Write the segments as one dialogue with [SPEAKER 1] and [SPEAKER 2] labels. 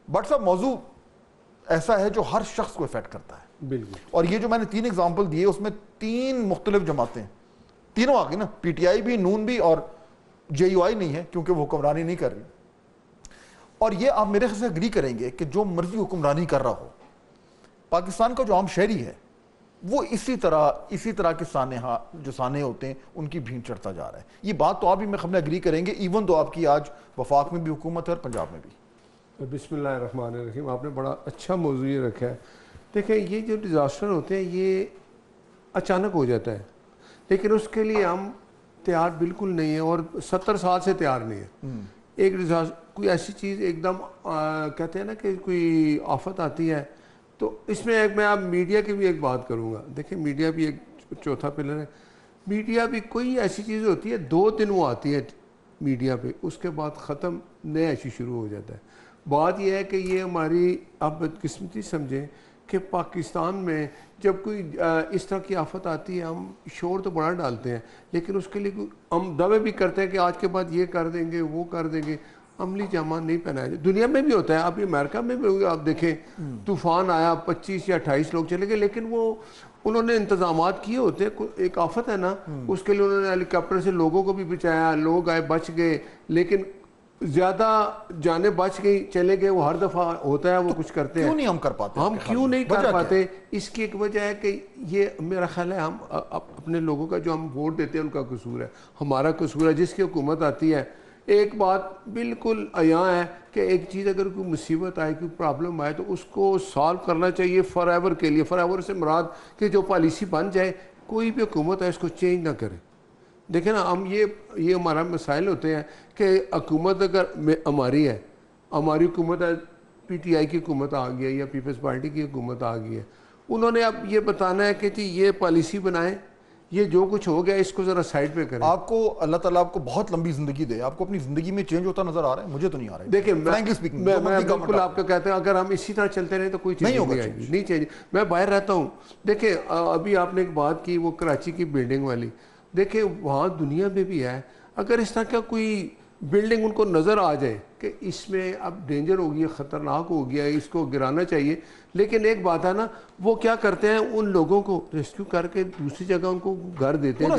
[SPEAKER 1] But صاحب موضوع ایسا ہے جو ہر شخص کو افیکٹ کرتا ہے
[SPEAKER 2] بالکل.
[SPEAKER 1] اور یہ جو میں نے 3 ایگزامپل دیے اس میں 3 مختلف جماعتیں تینوں آ گئی نا, پی ٹی آئی بھی, نون بھی, اور جے یو آئی نہیں ہے کیونکہ وہ حکمرانی نہیں کر رہی. اور یہ آپ میرے خیال سے اگری کریں گے کہ جو مرضی حکمرانی کر رہا ہو, پاکستان کا جو عام شہری ہے وہ اسی طرح کے سانحہ جو سانحے ہوتے ہیں ان کی بھینٹ چڑھتا جا رہا ہے. یہ بات تو آپ بھی میں خبر اگری کریں گے, ایون تو آپ کی آج وفاق میں بھی حکومت ہے اور پنجاب میں بھی.
[SPEAKER 2] بسم اللہ الرحمن الرحیم. آپ نے بڑا اچھا موضوع یہ رکھا ہے. دیکھیں یہ جو ڈیزاسٹر ہوتے ہیں یہ اچانک ہو جاتا ہے, لیکن اس کے لیے ہم تیار بالکل نہیں ہیں اور 70 سال سے تیار نہیں ہیں. ایک کوئی ایسی چیز ایک دم کہتے ہیں نا کہ کوئی آفت آتی ہے تو اس میں میں آپ میڈیا کی بھی ایک بات کروں گا. دیکھیں میڈیا بھی ایک چوتھا پلر ہے. میڈیا بھی کوئی ایسی چیز ہوتی ہے 2 دن وہ آتی ہے میڈیا پہ, اس کے بعد ختم, نیا ایشو شروع ہو جاتا ہے. بات یہ ہے کہ یہ ہماری آپ بدقسمتی سمجھیں کہ پاکستان میں جب کوئی اس طرح کی آفت آتی ہے ہم شور تو بڑا ڈالتے ہیں, لیکن اس کے لیے ہم دعوے بھی کرتے ہیں کہ آج کے بعد یہ کر دیں گے وہ کر دیں گے, عملی جامہ نہیں پہنایا جائے. دنیا میں بھی ہوتا ہے, ابھی امریکہ میں بھی آپ دیکھیں طوفان آیا 25 یا 28 لوگ چلے گئے, لیکن وہ انہوں نے انتظامات کیے ہوتے ہیں. ایک آفت ہے نا, اس کے لیے انہوں نے ہیلی کاپٹر سے لوگوں کو بھی بچایا, لوگ آئے بچ گئے, لیکن زیادہ جانیں بچ گئی چلے گئے. وہ ہر دفعہ ہوتا ہے, وہ کچھ کرتے ہیں.
[SPEAKER 1] کیوں نہیں ہم کر پاتے؟
[SPEAKER 2] ہم کیوں نہیں کر پاتے؟ اس کی ایک وجہ ہے کہ یہ میرا خیال ہے ہم اپنے لوگوں کا جو ہم ووٹ دیتے ہیں ان کا قصور ہے, ہمارا قصور ہے. جس کی حکومت آتی ہے ایک بات بالکل عیاں ہے کہ ایک چیز اگر کوئی مصیبت آئے, کوئی پرابلم آئے تو اس کو سالو کرنا چاہیے فار ایور کے لیے. فار ایور سے مراد کہ جو پالیسی بن جائے, کوئی بھی حکومت ہے اس کو چینج نہ کرے. دیکھیں نا ہم یہ ہمارا مسائل ہوتے ہیں کہ حکومت اگر ہماری ہے, ہماری حکومت ہے, پی ٹی آئی کی حکومت آ گئی ہے یا پیپلز پارٹی کی حکومت آ گئی ہے, انہوں نے اب یہ بتانا ہے کہ جی یہ پالیسی بنائیں, یہ جو کچھ ہو گیا اس کو ذرا سائڈ پہ کریں.
[SPEAKER 1] آپ کو اللہ تعالیٰ آپ کو بہت لمبی زندگی دے, آپ کو اپنی زندگی میں چینج ہوتا نظر آ رہا ہے؟ مجھے تو نہیں آ رہا ہے.
[SPEAKER 2] دیکھیں میں بالکل آپ کو کہتا ہوں اگر ہم اسی طرح چلتے رہے تو کوئی چینج نہیں آئے گی, نہیں چینج. میں باہر رہتا ہوں, دیکھیں ابھی آپ نے ایک بات کی وہ کراچی کی بلڈنگ والی, دیکھیں وہاں دنیا میں بھی ہے, اگر اس طرح کا کوئی بلڈنگ ان کو نظر آ جائے کہ اس میں اب ڈینجر ہو گیا, خطرناک ہو گیا, اس کو گرانا چاہیے, لیکن ایک بات ہے نا وہ کیا کرتے ہیں ان لوگوں کو ریسکیو کر کے دوسری جگہ ان کو گھر دیتے ہیں,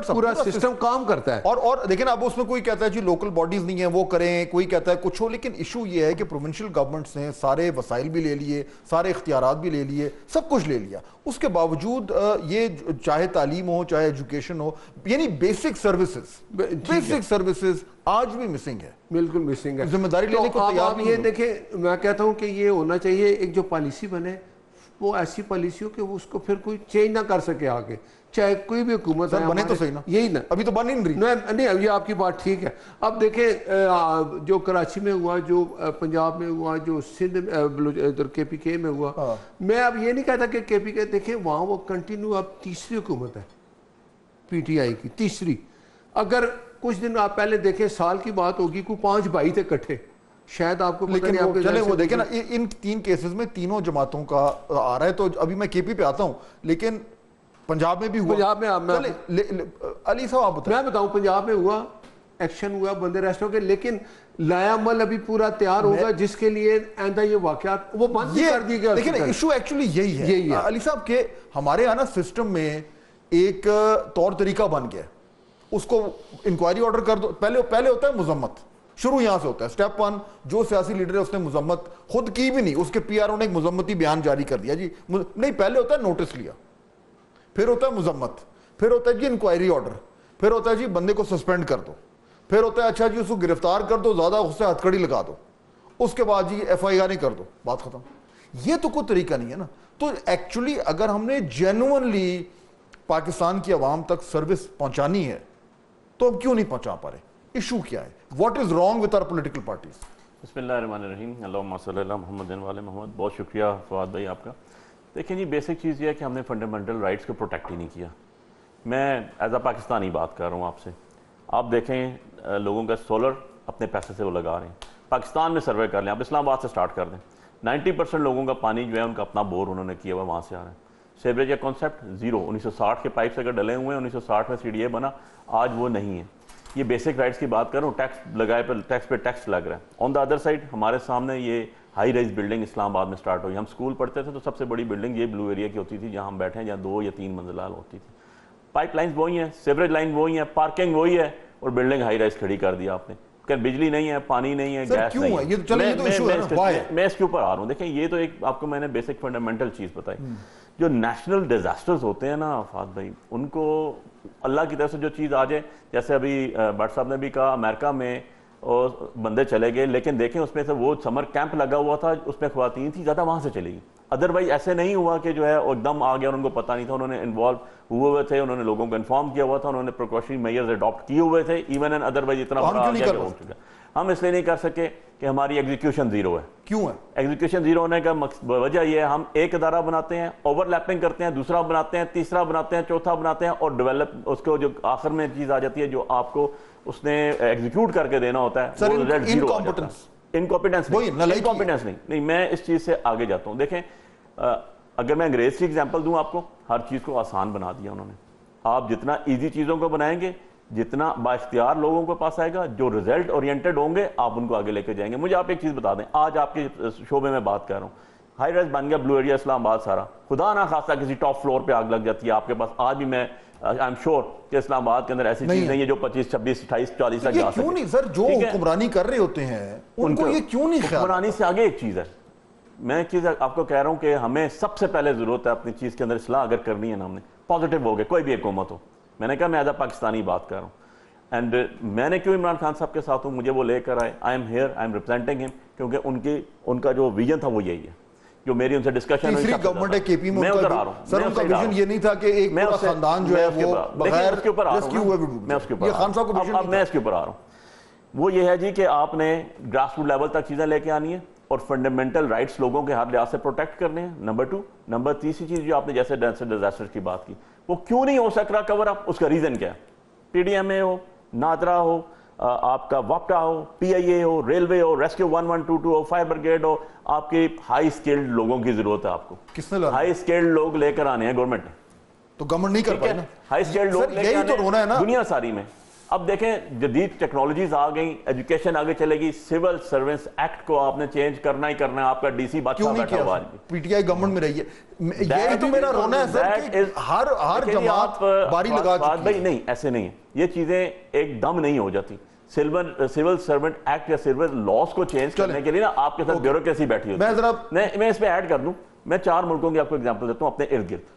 [SPEAKER 2] پورا سسٹم کام کرتا ہے.
[SPEAKER 1] اور لیکن اب اس میں کوئی کہتا ہے جی لوکل باڈیز نہیں ہیں وہ کریں, کوئی کہتا ہے کچھ ہو, لیکن ایشو یہ ہے کہ پروونشل گورنمنٹس نے سارے وسائل بھی لے لیے, سارے اختیارات بھی لے لیے, سب کچھ لے لیا, اس کے باوجود یہ چاہے تعلیم ہو چاہے ایجوکیشن ہو, یعنی بیسک سروسز آج بھی مسنگ ہے.
[SPEAKER 2] بالکل مسنگ ہے.
[SPEAKER 1] ذمہ داری لینے کو تیار نہیں.
[SPEAKER 2] یہ دیکھیں میں کہتا ہوں کہ یہ ہونا چاہیے ایک جو پالیسی بنے وہ ایسی پالیسی ہو کہ اس کو پھر کوئی چینج نہ کر سکے آگے, چاہے کوئی بھی حکومت ہے.
[SPEAKER 1] بنے تو صحیح نا,
[SPEAKER 2] یہی نا,
[SPEAKER 1] ابھی تو بن ہی نہیں رہی.
[SPEAKER 2] نہیں یہ آپ کی بات ٹھیک ہے. اب دیکھیں جو کراچی میں ہوا, جو پنجاب میں ہوا, جو سندھ ادھر کے پی کے میں ہوا, میں اب یہ نہیں کہتا کہ کے پی کے, دیکھیں وہاں وہ کنٹینیو اب تیسری حکومت ہے پی ٹی آئی کی, تیسری. اگر کچھ دن آپ پہلے دیکھیں سال کی بات ہوگی کوئی 5 بھائی تھے کٹھے, شاید آپ کو پتہ نہیں. آپ
[SPEAKER 1] چلے وہ دیکھیں نا ان 3 کیسز میں تینوں جماعتوں کا آ رہا ہے, تو ابھی میں کے پی پہ آتا ہوں, لیکن پنجاب میں بھی ہوا.
[SPEAKER 2] پنجاب میں
[SPEAKER 1] علی صاحب آپ بتائیں.
[SPEAKER 2] میں بتاؤں پنجاب میں ہوا, ایکشن ہوا, بندے ریسٹ ہو گئے, لیکن لایا عمل ابھی پورا تیار ہوگا جس کے لیے آئندہ یہ واقعات وہ بند بھی کر دی گیا.
[SPEAKER 1] لیکن ایشو ایکچولی یہی ہے علی صاحب کہ ہمارے یہاں نا سسٹم میں ایک طور طریقہ بن گیا, اس کو انکوائری آرڈر کر دو, پہلے ہوتا ہے مذمت, شروع یہاں سے ہوتا ہے. سٹیپ 1 جو سیاسی لیڈر ہے اس نے مذمت خود کی بھی نہیں, اس کے پی آر او نے ایک مذمتی بیان جاری کر دیا جی نہیں, پہلے ہوتا ہے نوٹس لیا, پھر ہوتا ہے مذمت, پھر ہوتا ہے جی انکوائری آرڈر, پھر ہوتا ہے جی بندے کو سسپینڈ کر دو, پھر ہوتا ہے اچھا جی اس کو گرفتار کر دو, زیادہ اس سے ہتھکڑی لگا دو, اس کے بعد جی ایف آئی آر کر دو, بات ختم. یہ تو کوئی طریقہ نہیں ہے نا. تو ایکچولی اگر ہم نے جینوئنلی پاکستان کی عوام تک سروس پہنچانی ہے تو ہم کیوں نہیں پہنچا پا رہے؟ ایشو کیا ہے؟ What is wrong with our political parties?
[SPEAKER 3] بسم اللہ الرحمن الرحیم. اللہم صلی اللہ محمد وعلی محمد. بہت شکریہ فواد بھائی آپ کا. دیکھیں جی بیسک چیز یہ ہے کہ ہم نے فنڈامنٹل رائٹس کو پروٹیکٹ ہی نہیں کیا. میں ایز اے پاکستانی بات کر رہا ہوں آپ سے. آپ دیکھیں لوگوں کا سولر اپنے پیسے سے وہ لگا رہے ہیں. پاکستان میں سروے کر لیں, آپ اسلام آباد سے سٹارٹ کر دیں, 90% لوگوں کا پانی جو ہے ان کا اپنا بور انہوں نے کیا ہوا وہاں سے آ رہا ہے. سیوریج کا کانسیپٹ 0, 1960 کے پائپ سے اگر ڈلے ہوئے ہیں, 1960 میں سی ڈی اے بنا, آج وہ نہیں ہے. یہ بیسک رائٹس کی بات کر رہا ہوں, ٹیکس لگائے پر ٹیکس پہ ٹیکس لگ رہا ہے. آن دا ادر سائڈ ہمارے سامنے یہ ہائی رائز بلڈنگ اسلام آباد میں سٹارٹ ہوئی. ہم اسکول پڑھتے تھے تو سب سے بڑی بلڈنگ یہ بلو ایریا کی ہوتی تھی جہاں ہم بیٹھے ہیں, جہاں 2 یا 3 منزلہ ہوتی تھی. پائپ لائنز وہی ہیں, سیوریج لائن وہی ہیں, پارکنگ وہی ہے, اور بلڈنگ ہائی رائز کھڑی کر دیا آپ نے. کہ بجلی نہیں ہے, پانی نہیں ہے, گیس نہیں ہے. میں اس کے اوپر آ رہا ہوں. دیکھیں یہ تو ایک آپ کو میں نے بیسک فنڈامنٹل چیز بتائی. جو نیشنل ڈیزاسٹرز ہوتے ہیں نا فہد بھائی, ان کو اللہ کی طرف سے جو چیز آ جائے, جیسے ابھی بٹ صاحب نے بھی کہا امریکہ میں اور بندے چلے گئے, لیکن دیکھیں اس میں سے وہ سمر کیمپ لگا ہوا تھا, اس میں خواتین تھی زیادہ, وہاں سے چلی گئی. ادروائز ایسے نہیں ہوا کہ جو ہے ایک دم آ گیا اور ان کو پتہ نہیں تھا, انہوں نے انوالو ہوئے ہوئے تھے, انہوں نے لوگوں کو انفارم کیا ہوا تھا, انہوں نے پریکاشنری میئرز اڈاپٹ کیے ہوئے تھے. ایون اینڈ ادروائز اتنا بڑا آ گیا کہ ہو چکا. ہم اس لیے نہیں کر سکے کہ ہماری ایگزیکیوشن زیرو ہے.
[SPEAKER 1] کیوں ہے
[SPEAKER 3] ایگزیکیوشن زیرو ہونے کا وجہ یہ ہے, ہم ایک ادارہ بناتے ہیں, اوور لیپنگ کرتے ہیں, دوسرا بناتے ہیں, تیسرا بناتے ہیں, چوتھا بناتے ہیں, اور ڈیولپ اس کو جو آخر میں چیز آ جاتی ہے جو آپ کو اس نے ایگزیکیوٹ کر کے دینا ہوتا ہے, وہ ریڈ زیرو آ جاتا ہے. انکمپیٹنس نہیں. میں اس چیز سے آگے جاتا ہوں. دیکھیں اگر میں انگریز کی ایگزامپل دوں آپ کو, ہر چیز کو آسان بنا دیا انہوں نے. آپ جتنا ایزی چیزوں کو بنائیں گے, جتنا با اختیار لوگوں کے پاس آئے گا, جو ریزلٹ اورینٹڈ ہوں گے, آپ ان کو آگے لے کے جائیں گے. مجھے آپ ایک چیز بتا دیں, آج آپ کے شعبے میں بات کر رہا ہوں, ہائی رائز بن گیا بلو ایریا اسلام آباد سارا, خدا نہ خاصا کسی ٹاپ فلور پہ آگ لگ جاتی ہے آپ کے پاس. آج بھی میں آئی ایم شیور کہ اسلام آباد کے اندر ایسی چیز نہیں ہے جو 25, 26, 28, 40 تک جا سکے.
[SPEAKER 1] کیوں نہیں سر, جو حکمرانی کر رہے ہوتے ہیں ان کو یہ کیوں نہیں خیال؟
[SPEAKER 3] حکمرانی سے آگے ایک چیز ہے, میں ایک چیز آپ کو کہہ رہا ہوں کہ ہمیں سب سے پہلے ضرورت ہے اپنی چیز کے اندر اصلاح اگر کرنی ہے نا, ہم نے پازیٹیو ہو گئے, کوئی بھی حکومت ہو. میں نے کہا میں ایز اے پاکستانی بات کر رہا ہوں, اینڈ میں نے کیوں عمران خان صاحب کے ساتھ ہوں, مجھے وہ لے کر آئے, I am here, I am representing ہم, کیونکہ ان کا جو ویژن تھا وہ یہی ہے. جو میری ان سے ڈسکشن ہوئی,
[SPEAKER 1] تیسری گورنمنٹ ہے کے پی میں ادھر آ رہا ہوں. سر ان کا ویژن یہ نہیں تھا کہ ایک پورا خاندان جو ہے وہ بغیر ریسکیو ہوئے,
[SPEAKER 3] میں اس کے اوپر آ رہا ہوں. وہ یہ ہے جی کہ آپ نے گراس روٹ لیول تک چیزیں لے کے آنی ہے, اور فنڈامنٹل رائٹس لوگوں کے ہر لحاظ سے پروٹیکٹ کرنے ہیں. نمبر 2. نمبر تیسری چیز جو آپ نے جیسے ڈیزاسٹر کی بات کی, وہ کیوں نہیں ہو سک رہا کور اپ, اس کا ریزن کیا ہے؟ پی ڈی ایم اے ہو, نادرا ہو, آپ کا وپٹا ہو, پی آئی اے ہو, ریلوے ہو, ریسکیو 1122 ہو, فائر بریگیڈ ہو, آپ کی ہائی اسکلڈ لوگوں کی ضرورت ہے. آپ کو
[SPEAKER 1] کس نے لانا؟
[SPEAKER 3] ہائی اسکلڈ لوگ لے کر آنے ہیں گورنمنٹ نے.
[SPEAKER 1] تو گورنمنٹ نہیں کر پائے نا.
[SPEAKER 3] ہائی اسکلڈ لوگ لے کے
[SPEAKER 1] یہی تو رونا ہے نا
[SPEAKER 3] دنیا ساری میں. اب دیکھیں جدید ٹیکنالوجیز آ گئیں, ایجوکیشن آگے چلے گی, سول سرونس ایکٹ کو آپ نے چینج کرنا ہی کرنا ہے. آپ کا ڈی سی بادشاہ بیٹھا ہوا ہے,
[SPEAKER 1] پی ٹی آئی گورنمنٹ میں رہی ہے. یہی تو میرا رونا ہے سر کہ ہر جماعت باری لگا چکی ہے.
[SPEAKER 3] نہیں ایسے نہیں ہے, یہ چیزیں ایک دم نہیں ہو جاتی. سول سرونٹ ایکٹ یا سول لاز کو چینج کرنے کے لیے نا آپ کے ساتھ بیوروکریسی بیٹھی ہوتی ہے. میں اس پہ ایڈ کر دوں, میں 4 ملکوں کی آپ کو ایگزامپل دیتا ہوں اپنے ارد گرد.